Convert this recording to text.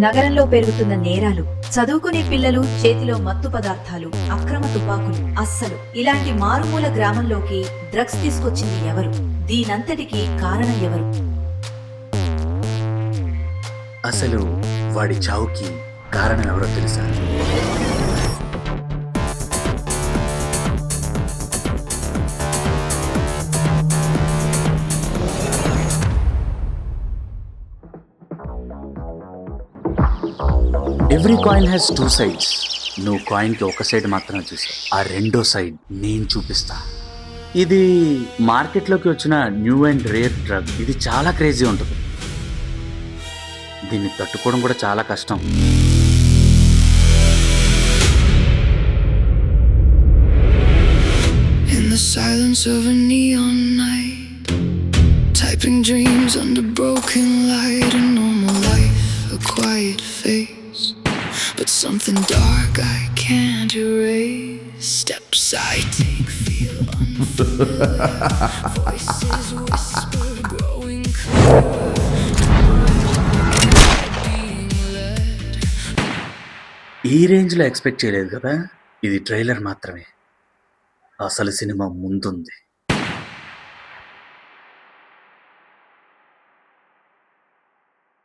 నగరంలో పెరుగుతున్న నేరాలు, చదువుకునే పిల్లలు చేతిలో మత్తు పదార్థాలు, అక్రమ తుపాకులు. అస్సలు ఇలాంటి మారుమూల గ్రామంలోకి డ్రగ్స్ తీసుకొచ్చింది ఎవరు? దీనంతటికీ కారణం ఎవరు? అసలు వాడి చావుకి కారణం ఎవరో తెలుసా? Every coin has two sides. నువ్వు కాయిన్కి ఒక సైడ్ మాత్రమే చూసావు, ఆ రెండో సైడ్ నేను చూపిస్తా. ఇది మార్కెట్లోకి వచ్చిన న్యూ అండ్ రేర్ డ్రగ్. ఇది చాలా క్రేజీ ఉంటుంది, దీన్ని తట్టుకోవడం కూడా చాలా కష్టం. In the silence of a neon night, typing dreams under broken light, a normal life, a quiet face, but something dark I can't erase. Steps I take feel unfamiliar, voices whisper, growing clearer, being led. ఈ రేంజ్లో expect చేయలేదు కదా. ఇది trailer మాత్రమే, అసలు cinema ముందుంది.